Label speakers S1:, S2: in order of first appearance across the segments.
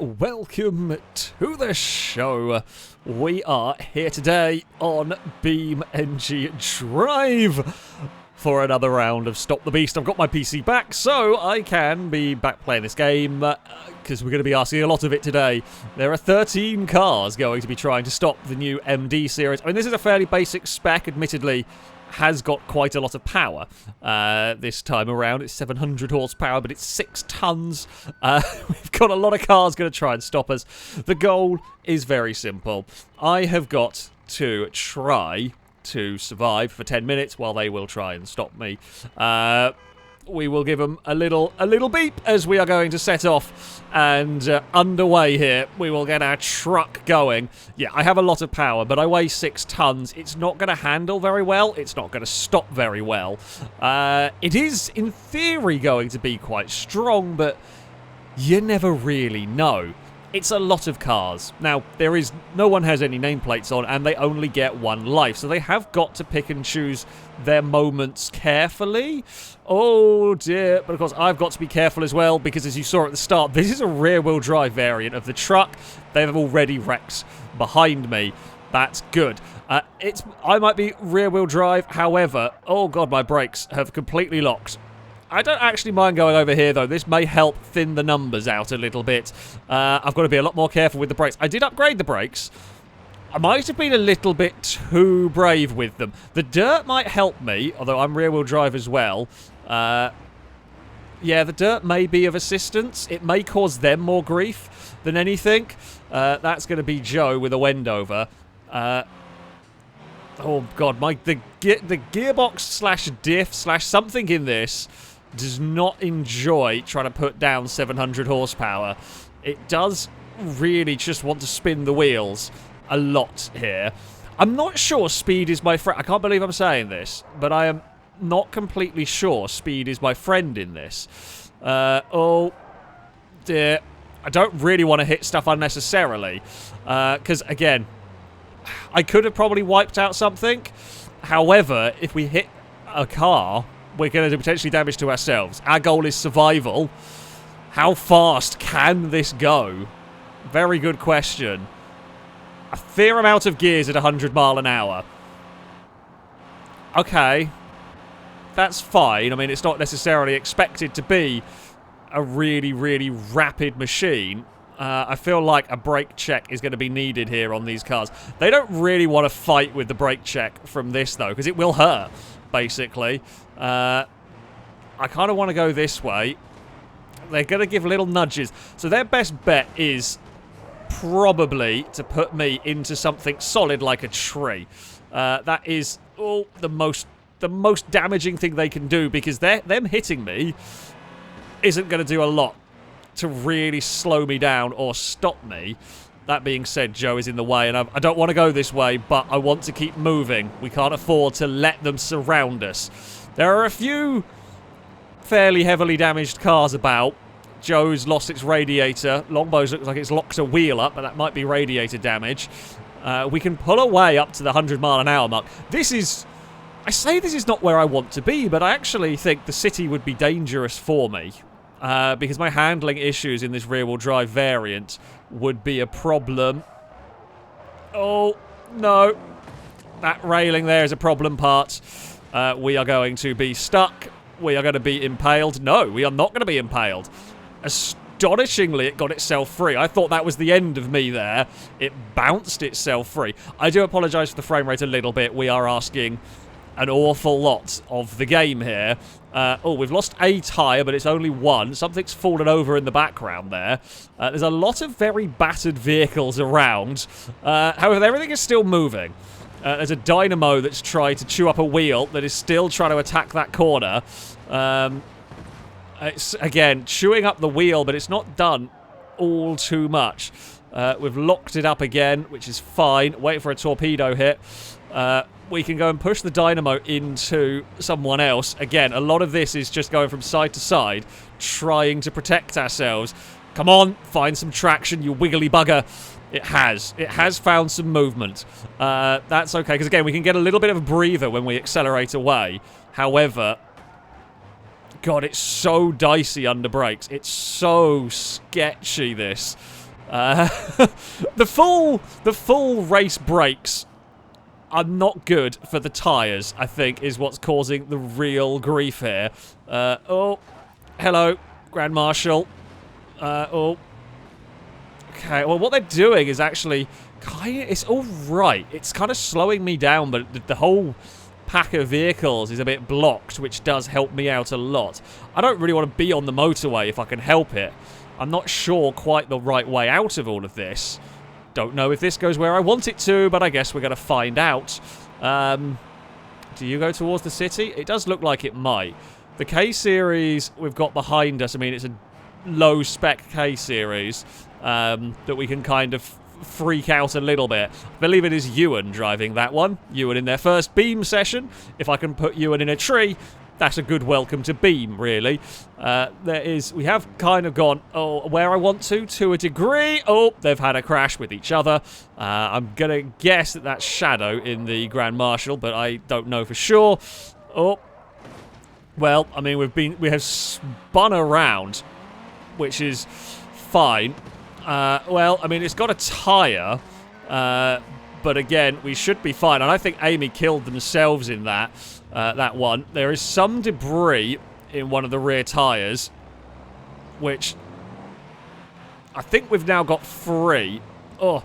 S1: welcome to the show. We are here today on BeamNG Drive for another round of Stop the Beast. I've got my PC back, so I can be back playing this game, because we're going to be asking a lot of it today. There are 13 cars going to be trying to stop the new MD series. I mean, this is a fairly basic spec, admittedly. Has got quite a lot of power this time around. It's 700 horsepower, but it's 6 tons. We've got a lot of cars going to try and stop us. The goal is very simple. I have got to try to survive for 10 minutes while they will try and stop me. We will give them a little beep as we are going to set off and underway here. We will get our truck going. Yeah, I have a lot of power, but I weigh 6 tons. It's not going to handle very well. It's not going to stop very well. It is, in theory, going to be quite strong, but you never really know. It's a lot of cars. Now, no one has any nameplates on, and they only get 1 life, so they have got to pick and choose their moments carefully. Oh dear, but of course I've got to be careful as well, because as you saw at the start, this is a rear-wheel drive variant of the truck. They have already wrecked behind me. That's good. I might be rear-wheel drive, however, oh god, my brakes have completely locked. I don't actually mind going over here, though. This may help thin the numbers out a little bit. I've got to be a lot more careful with the brakes. I did upgrade the brakes. I might have been a little bit too brave with them. The dirt might help me, although I'm rear-wheel drive as well. Yeah, the dirt may be of assistance. It may cause them more grief than anything. That's going to be Joe with a Wendover. Oh, God. The gearbox slash diff slash something in this does not enjoy trying to put down 700 horsepower. It does really just want to spin the wheels a lot here. I'm not sure speed is my friend. I can't believe I'm saying this, but I am not completely sure speed is my friend in this. Oh, dear. I don't really want to hit stuff unnecessarily, because, again, I could have probably wiped out something. However, if we hit a car, we're going to do potentially damage to ourselves. Our goal is survival. How fast can this go? Very good question. A fair amount of gears at 100 mile an hour. Okay. That's fine. I mean, it's not necessarily expected to be a really, really rapid machine. I feel like a brake check is going to be needed here on these cars. They don't really want to fight with the brake check from this, though, because it will hurt, basically. I kind of want to go this way. They're going to give little nudges. So their best bet is probably to put me into something solid like a tree. That is the most damaging thing they can do, because them hitting me isn't going to do a lot to really slow me down or stop me. That being said, Joe is in the way, and I don't want to go this way, but I want to keep moving. We can't afford to let them surround us. There are a few fairly heavily damaged cars about. Joe's lost its radiator. Longbow's looks like it's locked a wheel up, but that might be radiator damage. We can pull away up to the 100 mile an hour mark. I say this is not where I want to be, but I actually think the city would be dangerous for me. Because my handling issues in this rear-wheel drive variant would be a problem. Oh, no. That railing there is a problem part. We are going to be stuck. We are going to be impaled. No, we are not going to be impaled. Astonishingly, it got itself free. I thought that was the end of me there. It bounced itself free. I do apologise for the frame rate a little bit. We are asking an awful lot of the game here. We've lost a tyre, but it's only 1. Something's fallen over in the background there. There's a lot of very battered vehicles around. However, everything is still moving. There's a dynamo that's tried to chew up a wheel that is still trying to attack that corner. It's, again, chewing up the wheel, but it's not done all too much. We've locked it up again, which is fine. Wait for a torpedo hit. We can go and push the dynamo into someone else. Again, a lot of this is just going from side to side, trying to protect ourselves. Come on, find some traction, you wiggly bugger. It has. It has found some movement. That's okay, because again, we can get a little bit of a breather when we accelerate away. However, God, it's so dicey under brakes. It's so sketchy, this. The full race brakes are not good for the tyres, I think, is what's causing the real grief here. Oh, hello, Grand Marshal. Oh. Okay, well, what they're doing is actually kind of, it's all right. It's kind of slowing me down, but the whole pack of vehicles is a bit blocked, which does help me out a lot. I don't really want to be on the motorway if I can help it. I'm not sure quite the right way out of all of this. Don't know if this goes where I want it to, but I guess we're going to find out. Do you go towards the city? It does look like it might. The K-Series we've got behind us, I mean, it's a low-spec K-Series that we can kind of freak out a little bit. I believe it is Ewan driving that one. Ewan in their first Beam session. If I can put Ewan in a tree, that's a good welcome to Beam, really. We have kind of gone, where I want to a degree. Oh, they've had a crash with each other. I'm going to guess that that's Shadow in the Grand Marshal, but I don't know for sure. Oh, well, I mean, we have spun around, which is fine. Well, I mean, it's got a tyre, but again, we should be fine. And I think Amy killed themselves in that one. There is some debris in one of the rear tyres, which I think we've now got free. Oh,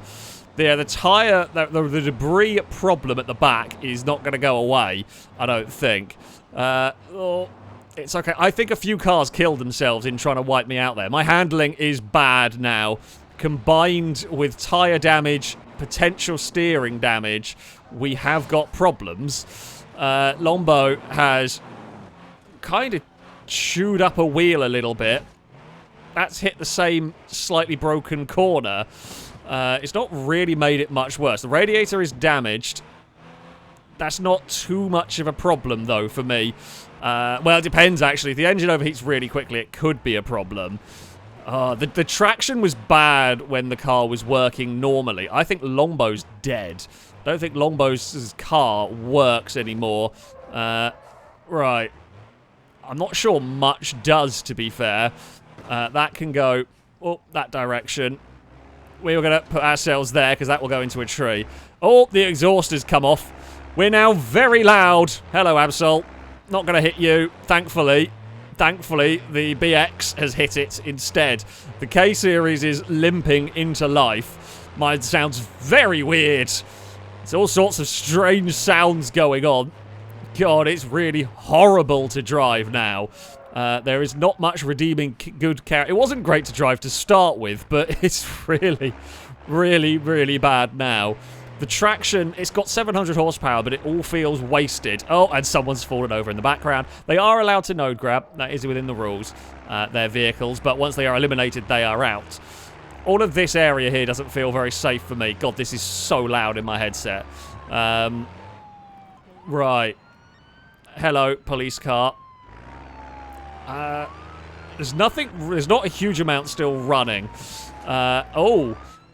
S1: yeah, the tyre, the debris problem at the back is not going to go away, I don't think. It's okay. I think a few cars killed themselves in trying to wipe me out there. My handling is bad now. Combined with tyre damage, potential steering damage, we have got problems. Lombo has kind of chewed up a wheel a little bit. That's hit the same slightly broken corner. It's not really made it much worse. The radiator is damaged. That's not too much of a problem, though, for me. Well, it depends, actually. If the engine overheats really quickly, it could be a problem. The traction was bad when the car was working normally. I think Longbow's dead. I don't think Longbow's car works anymore. Right. I'm not sure much does, to be fair. That can go that direction. We were going to put ourselves there, because that will go into a tree. Oh, the exhaust has come off. We're now very loud. Hello, Absol. Not going to hit you, thankfully. Thankfully, the BX has hit it instead. The K-Series is limping into life. Mine sounds very weird. There's all sorts of strange sounds going on. God, it's really horrible to drive now. There is not much redeeming good character. It wasn't great to drive to start with, but it's really, really, really bad now. The traction, it's got 700 horsepower, but it all feels wasted. Oh, and someone's fallen over in the background. They are allowed to node grab. That is within the rules. Their vehicles, but once they are eliminated, they are out. All of this area here doesn't feel very safe for me. God, this is so loud in my headset. Right. Hello, police car. There's not a huge amount still running.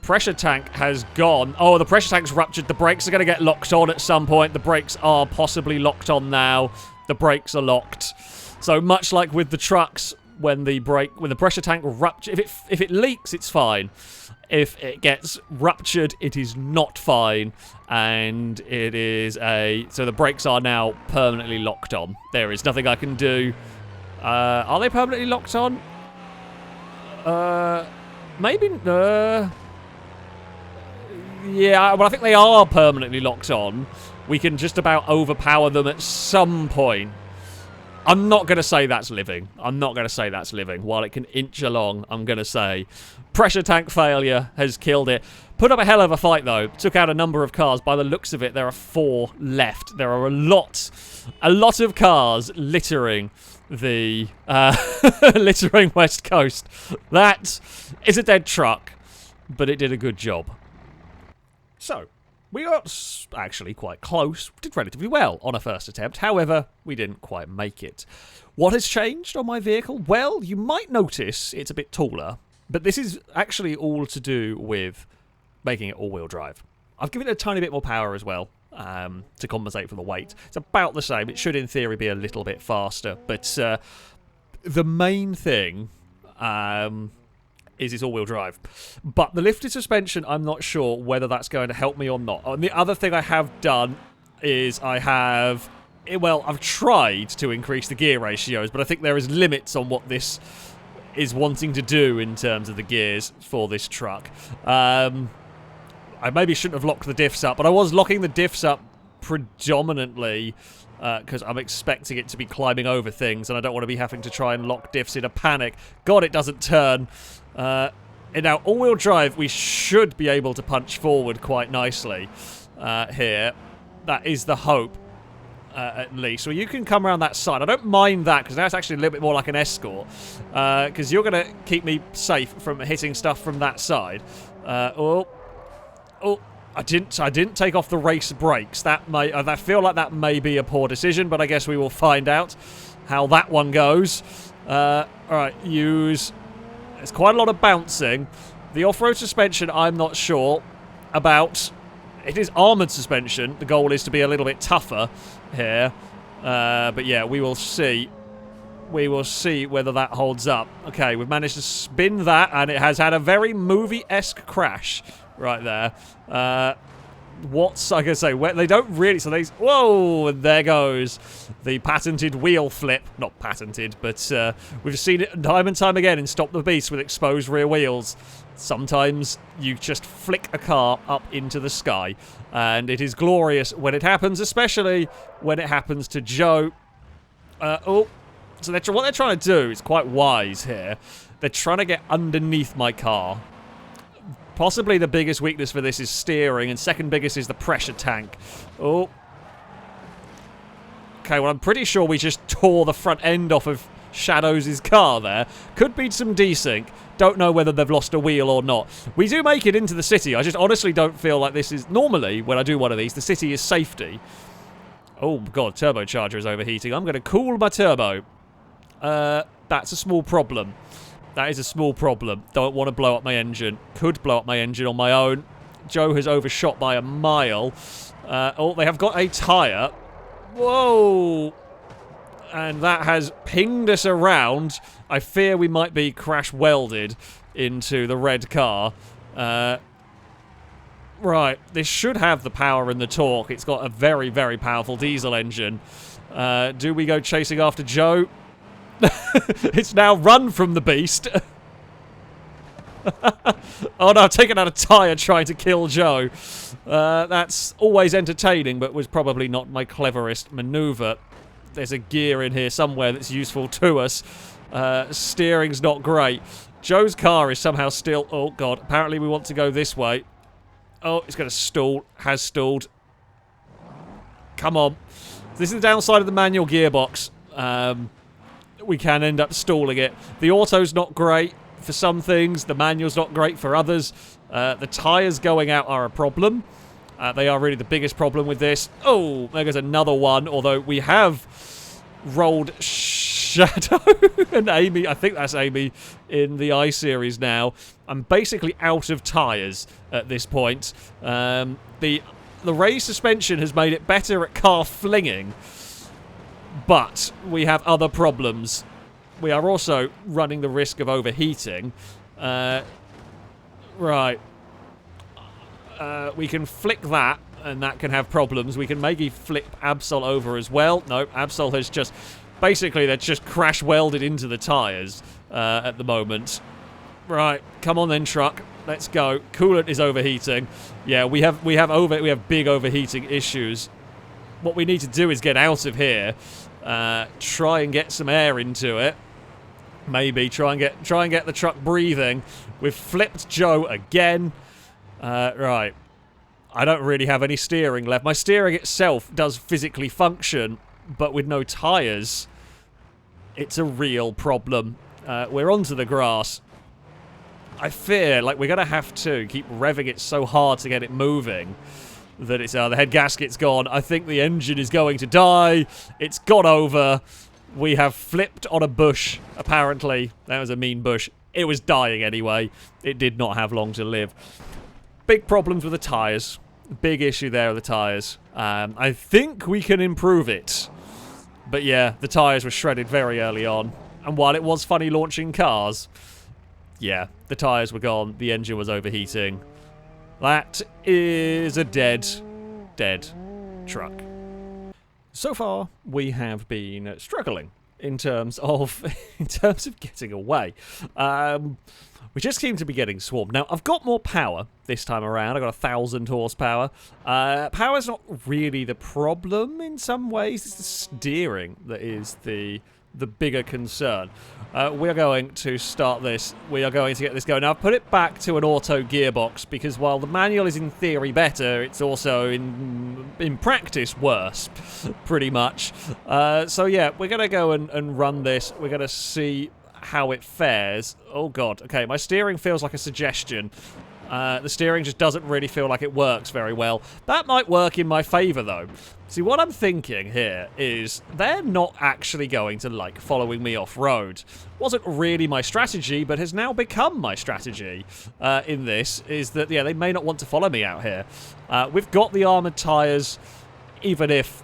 S1: Pressure tank has gone. Oh, the pressure tank's ruptured. The brakes are going to get locked on at some point. The brakes are possibly locked on now. The brakes are locked. So much like with the trucks, when the pressure tank ruptures, if it leaks, it's fine. If it gets ruptured, it is not fine, and it is so the brakes are now permanently locked on. There is nothing I can do. Are they permanently locked on? Maybe. Yeah, well, I think they are permanently locked on. We can just about overpower them at some point. I'm not going to say that's living. I'm not going to say that's living. While it can inch along, I'm going to say pressure tank failure has killed it. Put up a hell of a fight, though. Took out a number of cars. By the looks of it, there are 4 left. There are a lot of cars littering the littering West Coast. That is a dead truck, but it did a good job. So, we got actually quite close, did relatively well on a first attempt, however, we didn't quite make it. What has changed on my vehicle? Well, you might notice it's a bit taller, but this is actually all to do with making it all-wheel drive. I've given it a tiny bit more power as well, to compensate for the weight. It's about the same. It should, in theory, be a little bit faster, but the main thing is its all-wheel drive. But the lifted suspension, I'm not sure whether that's going to help me or not. And the other thing I have done is I've tried to increase the gear ratios, but I think there is limits on what this is wanting to do in terms of the gears for this truck. I maybe shouldn't have locked the diffs up, but I was locking the diffs up predominantly because I'm expecting it to be climbing over things, and I don't want to be having to try and lock diffs in a panic. God, it doesn't turn. In our all-wheel drive, we should be able to punch forward quite nicely here. That is the hope, at least. So you can come around that side. I don't mind that, because that's actually a little bit more like an escort, because you're going to keep me safe from hitting stuff from that side. Oh, I didn't take off the race brakes. I feel like that may be a poor decision, but I guess we will find out how that one goes. Alright, use... There's quite a lot of bouncing. The off-road suspension, I'm not sure about. It is armoured suspension. The goal is to be a little bit tougher here. But yeah, we will see. We will see whether that holds up. Okay, we've managed to spin that, and it has had a very movie-esque crash right there. What's I gonna say? They don't really. So they. Whoa! And there goes the patented wheel flip. Not patented, but we've seen it time and time again in Stop the Beast with exposed rear wheels. Sometimes you just flick a car up into the sky, and it is glorious when it happens, especially when it happens to Joe. So what they're trying to do is quite wise here. They're trying to get underneath my car. Possibly the biggest weakness for this is steering, and second biggest is the pressure tank. Oh. Okay, well, I'm pretty sure we just tore the front end off of Shadows' car there. Could be some desync. Don't know whether they've lost a wheel or not. We do make it into the city. I just honestly don't feel like this is... Normally, when I do one of these, the city is safety. Oh, God, turbocharger is overheating. I'm going to cool my turbo. That's a small problem. That is a small problem. Don't want to blow up my engine. Could blow up my engine on my own. Joe has overshot by a mile. Oh, they have got a tyre. Whoa! And that has pinged us around. I fear we might be crash welded into the red car. Right, this should have the power and the torque. It's got a very, very powerful diesel engine. Do we go chasing after Joe? It's now run from the beast. Oh no, I've taken out a tyre trying to kill Joe. That's always entertaining, but was probably not my cleverest manoeuvre. There's a gear in here somewhere that's useful to us. Steering's not great. Joe's car is somehow still... Oh god, apparently we want to go this way. Oh, it's going to stall. Has stalled. Come on. This is the downside of the manual gearbox. We can end up stalling it. The auto's not great for some things. The manual's not great for others. The tyres going out are a problem. They are really the biggest problem with this. Oh, there goes another one. Although we have rolled Shadow and Amy. I think that's Amy in the I-Series now. I'm basically out of tyres at this point. The raised suspension has made it better at car flinging. But we have other problems. We are also running the risk of overheating. Right. We can flick that, and that can have problems. We can maybe flip Absol over as well. No, Absol has just... Basically, they're just crash welded into the tyres at the moment. Right. Come on then, truck. Let's go. Coolant is overheating. Yeah, we have big overheating issues. What we need to do is get out of here. Try and get some air into it. Maybe try and get the truck breathing. We've flipped Joe again. Right. I don't really have any steering left. My steering itself does physically function, but with no tyres, it's a real problem. We're onto the grass. I fear like we're gonna have to keep revving it so hard to get it moving that it's the head gasket's gone. I think the engine is going to die. It's gone over. We have flipped on a bush, apparently. That was a mean bush. It was dying anyway. It did not have long to live. Big problems with the tyres. Big issue there with the tyres. I think we can improve it. But yeah, the tyres were shredded very early on. And while it was funny launching cars, Yeah, the tyres were gone. The engine was overheating. That is a dead truck. So far, we have been struggling in terms of getting away. We just seem to be getting swarmed. Now, I've got more power this time around. I've got 1,000 horsepower. Power's not really the problem in some ways. It's the steering that is the bigger concern. We are going to start this. We are going to get this going. Now, I've put it back to an auto gearbox because while the manual is in theory better, it's also in practice worse, pretty much. So yeah, we're going to go and run this. We're going to see how it fares. Oh god, okay, my steering feels like a suggestion. The steering just doesn't really feel like it works very well. That might work in my favour though. See, what I'm thinking here is they're not actually going to like following me off-road. Wasn't really my strategy, but has now become my strategy in this, is that, yeah, they may not want to follow me out here. We've got the armoured tyres, even if,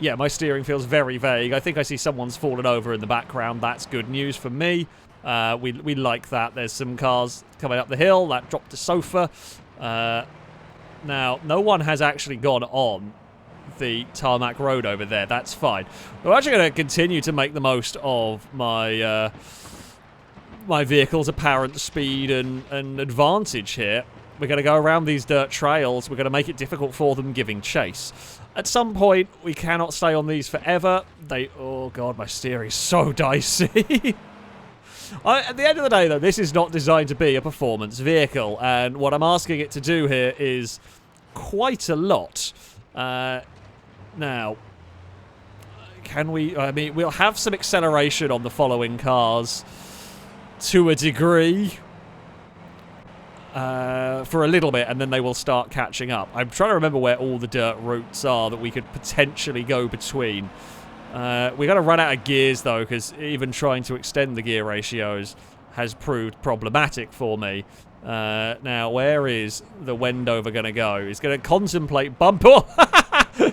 S1: yeah, my steering feels very vague. I think I see someone's fallen over in the background. That's good news for me. We like that. There's some cars coming up the hill. That dropped a sofa. Now, no one has actually gone on the tarmac road over there. That's fine. We're actually going to continue to make the most of my my vehicle's apparent speed and advantage here. We're going to go around these dirt trails. We're going to make it difficult for them giving chase. At some point, we cannot stay on these forever. Oh god, my steering is so dicey. At the end of the day, though, this is not designed to be a performance vehicle, and what I'm asking it to do here is quite a lot. Now, can we... I mean, we'll have some acceleration on the following cars to a degree for a little bit, and then they will start catching up. I'm trying to remember where all the dirt routes are that we could potentially go between. We're going to run out of gears, though, because even trying to extend the gear ratios has proved problematic for me. Now, where is the Wendover going to go? It's going to contemplate bump. Oh!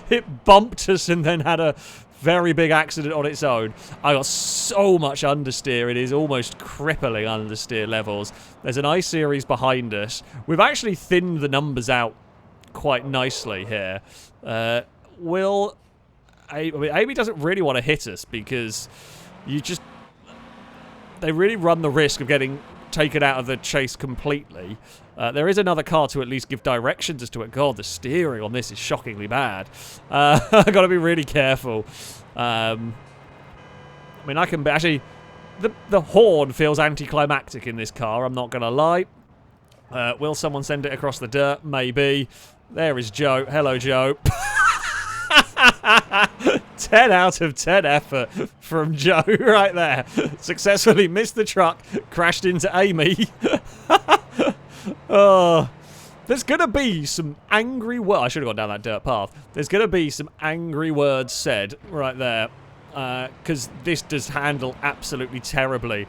S1: It bumped us and then had a very big accident on its own. I got so much understeer. It is almost crippling understeer levels. There's an I-Series behind us. We've actually thinned the numbers out quite nicely here. I mean, Amy doesn't really want to hit us because they really run the risk of getting taken out of the chase completely. There is another car to at least give directions as to it. God, the steering on this is shockingly bad. I've got to be really careful. I mean, I can... Actually, the horn feels anticlimactic in this car, I'm not going to lie. Will someone send it across the dirt? Maybe. There is Joe. Hello, Joe. 10 out of 10 effort from Joe right there. Successfully missed the truck, crashed into Amy. Oh, there's going to be some angry words. I should have gone down that dirt path. There's going to be some angry words said right there. Because this does handle absolutely terribly.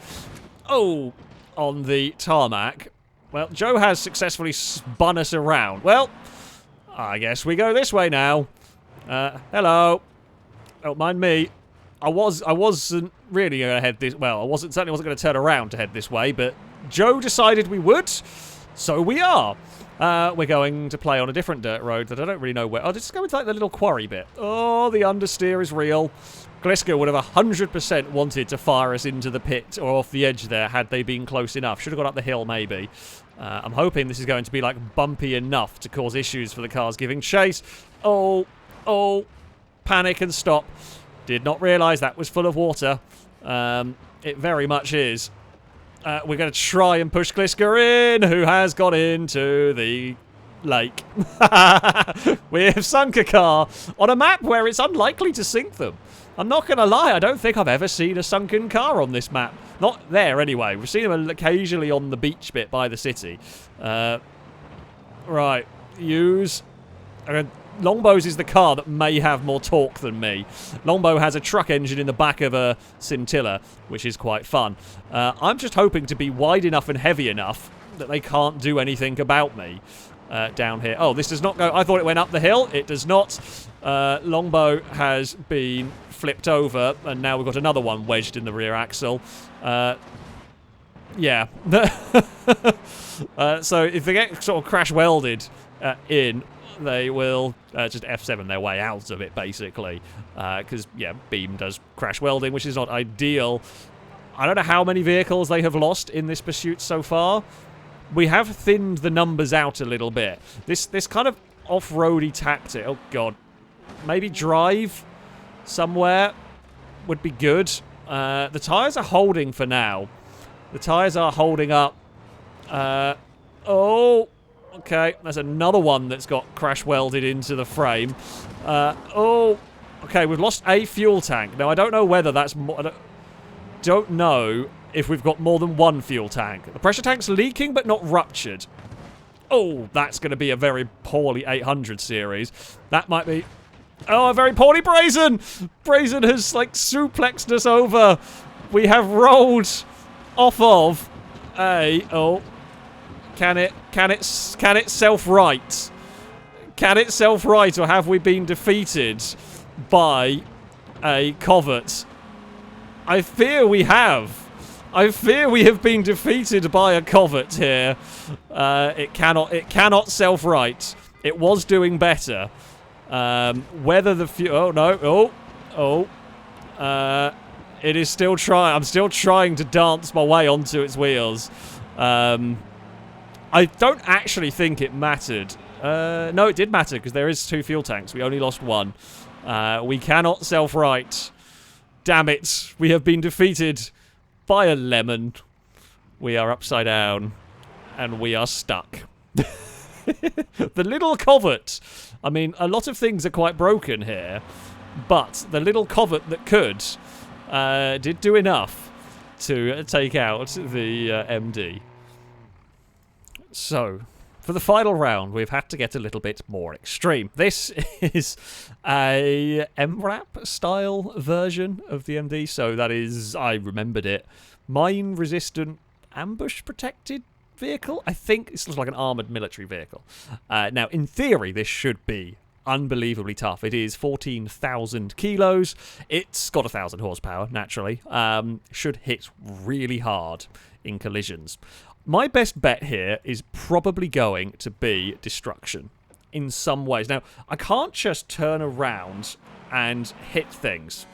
S1: Oh, on the tarmac. Well, Joe has successfully spun us around. Well, I guess we go this way now. Hello. Don't mind me. I wasn't really going to head this... Well, certainly wasn't going to turn around to head this way, but Joe decided we would, so we are. We're going to play on a different dirt road that I don't really know where... Oh, just go into like the little quarry bit. Oh, the understeer is real. Gliska would have 100% wanted to fire us into the pit or off the edge there had they been close enough. Should have gone up the hill, maybe. I'm hoping this is going to be, like, bumpy enough to cause issues for the cars giving chase. Oh, panic and stop. Did not realise that was full of water. It very much is. We're going to try and push Gliska in, who has got into the lake. We have sunk a car on a map where it's unlikely to sink them. I'm not going to lie, I don't think I've ever seen a sunken car on this map. Not there, anyway. We've seen them occasionally on the beach bit by the city. Right. Use... Longbow's is the car that may have more torque than me. Longbow has a truck engine in the back of a Scintilla, which is quite fun. I'm just hoping to be wide enough and heavy enough that they can't do anything about me down here. Oh, this does not go... I thought it went up the hill. It does not. Longbow has been flipped over, and now we've got another one wedged in the rear axle. Yeah. So if they get sort of crash welded in, they will just F7 their way out of it, basically. Because, yeah, Beam does crash welding, which is not ideal. I don't know how many vehicles they have lost in this pursuit so far. We have thinned the numbers out a little bit. This kind of off-roady tactic... Oh, God. Maybe drive somewhere would be good. The tyres are holding for now. The tyres are holding up. Oh, okay. There's another one that's got crash welded into the frame. Oh, okay. We've lost a fuel tank. Now, I don't know whether that's more... I don't know if we've got more than one fuel tank. The pressure tank's leaking, but not ruptured. Oh, that's going to be a very poorly 800 series. That might be... Oh, a very poorly Brazen! Brazen has, like, suplexed us over. We have rolled off of a... Oh. Can it self-right? Can it self-right, or have we been defeated by a covert? I fear we have. I fear we have been defeated by a covert here. It cannot self-right. It was doing better. Whether the oh no, it is still trying. I'm still trying to dance my way onto its wheels. I don't actually think it mattered. No, it did matter because there is 2 fuel tanks. We only lost 1. We cannot self-right. Damn it! We have been defeated by a lemon. We are upside down, and we are stuck. The little covert. I mean, a lot of things are quite broken here, but the little covert that could did do enough to take out the MD. So, for the final round, we've had to get a little bit more extreme. This is a MRAP style version of the MD, so that is, I remembered it, mine-resistant, ambush-protected vehicle? I think this looks like an armoured military vehicle. Now, in theory, this should be unbelievably tough. It is 14,000 kilos. It's got 1,000 horsepower, naturally. Should hit really hard in collisions. My best bet here is probably going to be destruction in some ways. Now, I can't just turn around and hit things.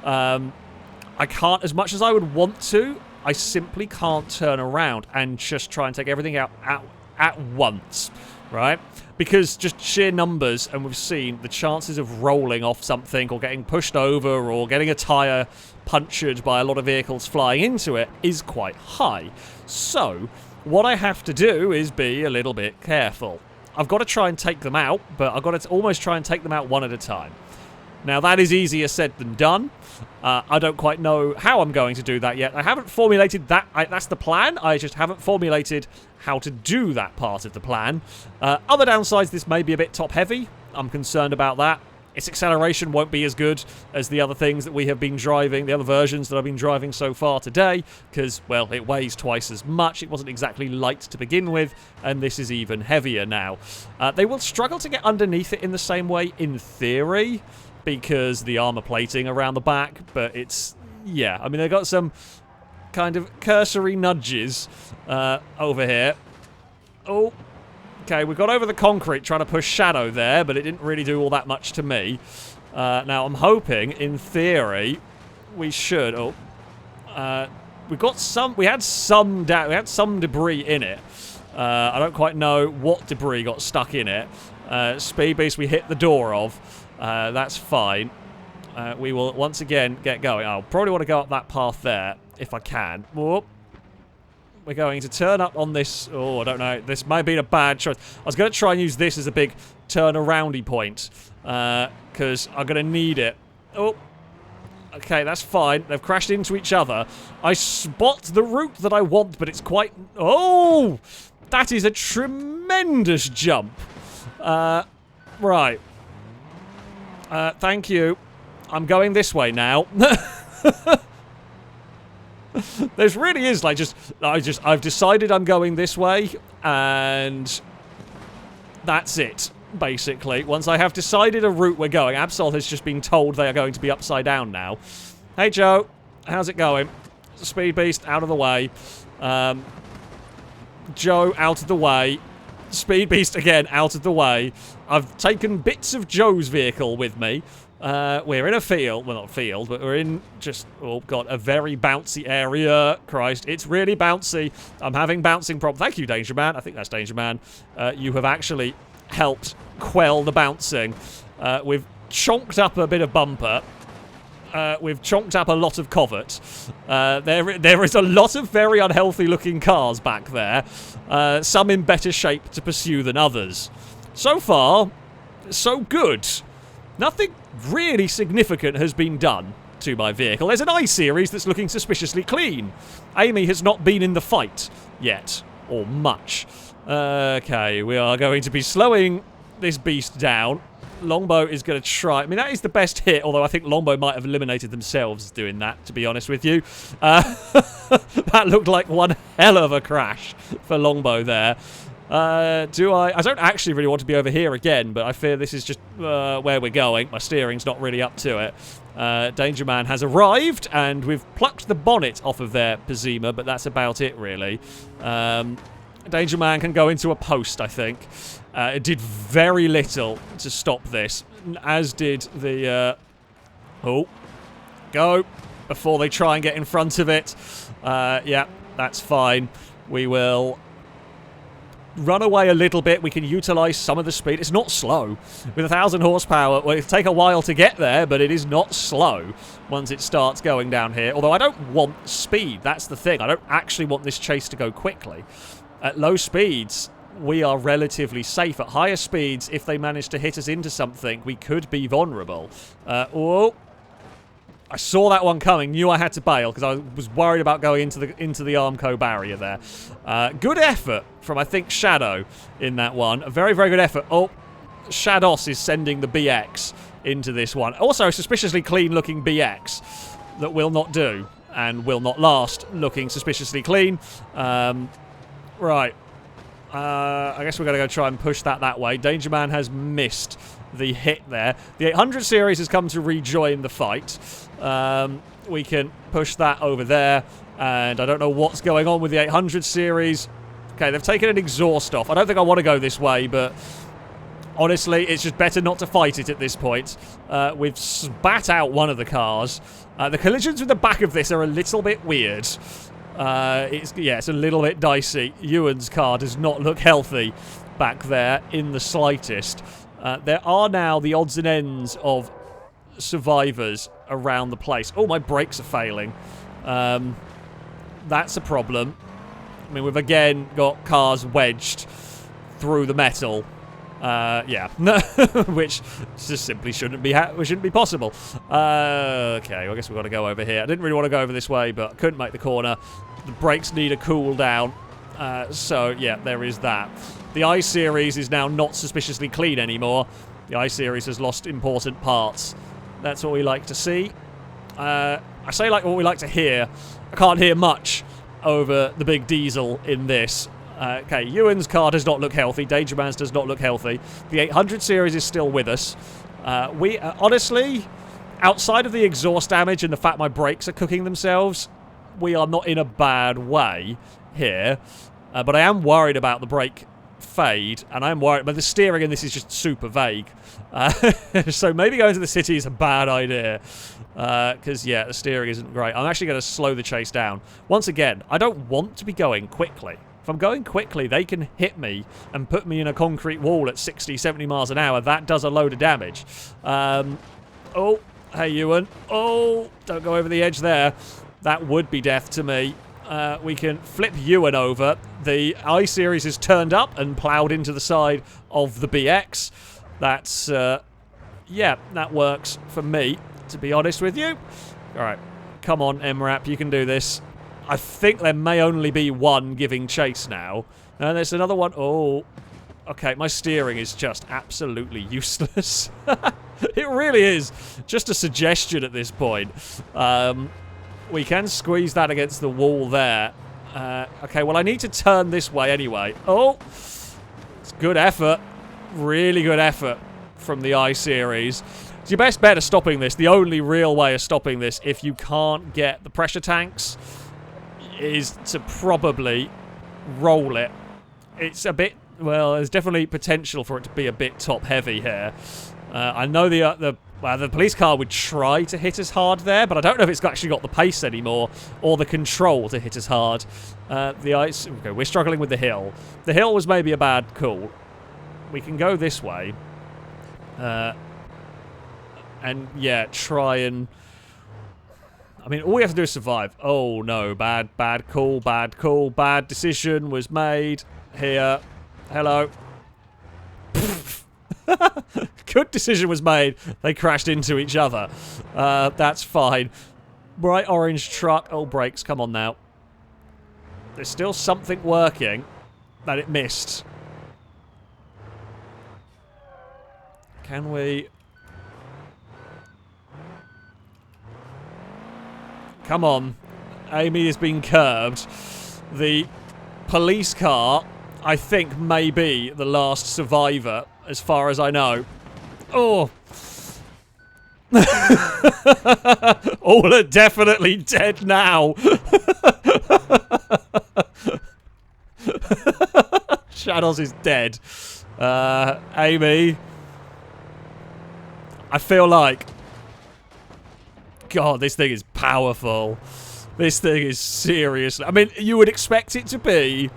S1: I can't, as much as I would want to, I simply can't turn around and just try and take everything out at once, right? Because just sheer numbers, and we've seen the chances of rolling off something or getting pushed over or getting a tyre punctured by a lot of vehicles flying into it is quite high. So, what I have to do is be a little bit careful. I've got to try and take them out, but I've got to almost try and take them out one at a time. Now, that is easier said than done. I don't quite know how I'm going to do that yet. I haven't formulated that. That's the plan. I just haven't formulated how to do that part of the plan. Other downsides, this may be a bit top-heavy. I'm concerned about that. Its acceleration won't be as good as the other things that we have been driving, the other versions that I've been driving so far today, because, well, it weighs twice as much. It wasn't exactly light to begin with, and this is even heavier now. They will struggle to get underneath it in the same way, in theory, because the armor plating around the back, but it's, yeah, I mean, they've got some kind of cursory nudges over here. Oh, okay, we got over the concrete trying to push shadow there, but it didn't really do all that much to me. Now, I'm hoping, in theory, we should, we had some debris in it. I don't quite know what debris got stuck in it. Speed beast we hit the door of. That's fine. We will once again get going. I'll probably want to go up that path there, if I can. Whoop. We're going to turn up on this. Oh, I don't know. This might be a bad choice. I was going to try and use this as a big turn-aroundy point, because I'm going to need it. Oh. Okay, that's fine. They've crashed into each other. I spot the route that I want, but it's quite... Oh! That is a tremendous jump. Right. Thank you. I'm going this way now. This really is like I've decided I'm going this way, and that's it, basically. Once I have decided a route we're going, Absol has just been told they are going to be upside down now. Hey, Joe. How's it going? Speed Beast, out of the way. Joe, out of the way. Speed Beast, again, out of the way. I've taken bits of Joe's vehicle with me. We're in a field. Well, not a field, but we're in just, oh, God, a very bouncy area. Christ, it's really bouncy. I'm having bouncing problems. Thank you, Danger Man. I think that's Danger Man. You have actually helped quell the bouncing. We've chonked up a bit of bumper. We've chonked up a lot of covert. There is a lot of very unhealthy-looking cars back there. Some in better shape to pursue than others. So far, so good. Nothing really significant has been done to my vehicle. There's an I-Series that's looking suspiciously clean. Amy has not been in the fight yet, or much. Okay, we are going to be slowing this beast down. Longbow is going to try. I mean, that is the best hit, although I think Longbow might have eliminated themselves doing that, to be honest with you. That looked like one hell of a crash for Longbow there. I don't actually really want to be over here again, but I fear this is just where we're going. My steering's not really up to it. Danger Man has arrived, and we've plucked the bonnet off of their Pazima, but that's about it, really. Danger Man can go into a post, I think. It did very little to stop this, as did the... oh, go, before they try and get in front of it. Yeah, that's fine. We will run away a little bit. We can utilise some of the speed. It's not slow. With 1,000 horsepower, well, it'll take a while to get there, but it is not slow once it starts going down here. Although I don't want speed. That's the thing. I don't actually want this chase to go quickly. At low speeds, we are relatively safe. At higher speeds, if they manage to hit us into something, we could be vulnerable. Oh, I saw that one coming. Knew I had to bail because I was worried about going into the Armco barrier there. Good effort from, I think, Shadow in that one. A very, very good effort. Oh, Shados is sending the BX into this one. Also, a suspiciously clean-looking BX that will not do and will not last looking suspiciously clean. Right. I guess we're going to go try and push that way. Danger Man has missed the hit there. The 800 series has come to rejoin the fight. We can push that over there. And I don't know what's going on with the 800 series. Okay, they've taken an exhaust off. I don't think I want to go this way, but honestly, it's just better not to fight it at this point. We've spat out one of the cars. The collisions with the back of this are a little bit weird. It's a little bit dicey. Ewan's car does not look healthy back there in the slightest. There are now the odds and ends of survivors around the place. Oh, my brakes are failing. That's a problem. I mean, we've again got cars wedged through the metal. Yeah, which just simply shouldn't be possible. Okay, well, I guess we've got to go over here. I didn't really want to go over this way, but I couldn't make the corner. The brakes need a cool down. So, yeah, there is that. The I-Series is now not suspiciously clean anymore. The I-Series has lost important parts. That's what we like to see. I say like what we like to hear. I can't hear much over the big diesel in this. Okay, Ewan's car does not look healthy. Danger Man's does not look healthy. The 800 series is still with us. We, honestly, outside of the exhaust damage and the fact my brakes are cooking themselves, we are not in a bad way here. But I am worried about the brake fade, and I am worried, but the steering in this is just super vague. So maybe going to the city is a bad idea. Because, yeah, the steering isn't great. I'm actually going to slow the chase down. Once again, I don't want to be going quickly. If I'm going quickly, they can hit me and put me in a concrete wall at 60, 70 miles an hour. That does a load of damage. Oh, hey, Ewan. Oh, don't go over the edge there. That would be death to me. We can flip Ewan over. The I-Series is turned up and ploughed into the side of the BX. That's, yeah, that works for me, to be honest with you. All right, come on, MRAP, you can do this. I think there may only be one giving chase now. And there's another one. Oh, okay, my steering is just absolutely useless. It really is. Just a suggestion at this point. We can squeeze that against the wall there. Okay, well, I need to turn this way anyway. Oh, it's good effort. Really good effort from the I-Series. It's your best bet of stopping this. The only real way of stopping this, if you can't get the pressure tanks is to probably roll it. It's a bit, well, there's definitely potential for it to be a bit top-heavy here. I know the police car would try to hit us hard there, but I don't know if it's actually got the pace anymore or the control to hit us hard. The ice... Okay, we're struggling with the hill. The hill was maybe a bad call. We can go this way. And, yeah, try and... I mean, all we have to do is survive. Oh, no. Bad call, bad call. Bad decision was made here. Hello. Good decision was made. They crashed into each other. That's fine. Bright orange truck. Oh, brakes. Come on now. There's still something working that it missed. Can we... Come on. Amy has been curbed. The police car, I think, may be the last survivor, as far as I know. Oh. All are definitely dead now. Shadows is dead. Amy. I feel like... God, this thing is powerful. This thing is seriously... I mean, you would expect it to be.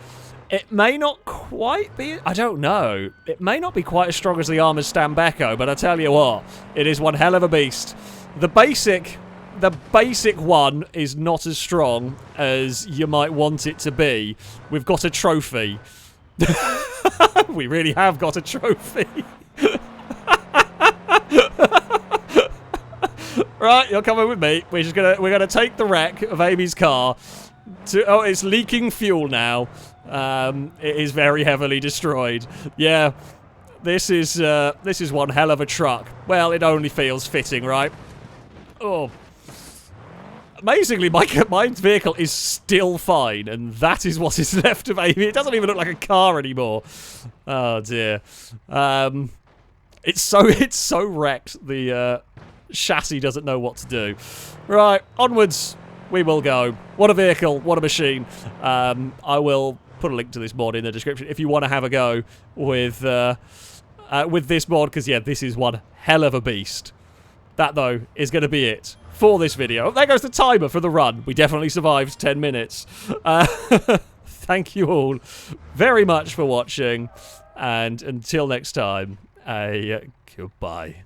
S1: It may not quite be... I don't know. It may not be quite as strong as the Armored Stambecco, but I tell you what, it is one hell of a beast. The basic one is not as strong as you might want it to be. We've got a trophy. We really have got a trophy. Right, you're coming with me. We're gonna take the wreck of Amy's car to... Oh, it's leaking fuel now. It is very heavily destroyed. Yeah, this is one hell of a truck. Well, it only feels fitting, right? Oh, amazingly, my vehicle is still fine, and that is what is left of Amy. It doesn't even look like a car anymore. Oh dear. It's so wrecked. The chassis doesn't know what to do. Right, onwards we will go. What a vehicle, what a machine. I will put a link to this mod in the description if you want to have a go with this mod, because yeah, this is one hell of a beast. That though is going to be it for this video. Oh, there goes the timer for the run. We definitely survived 10 minutes. Thank you all very much for watching, and until next time, goodbye.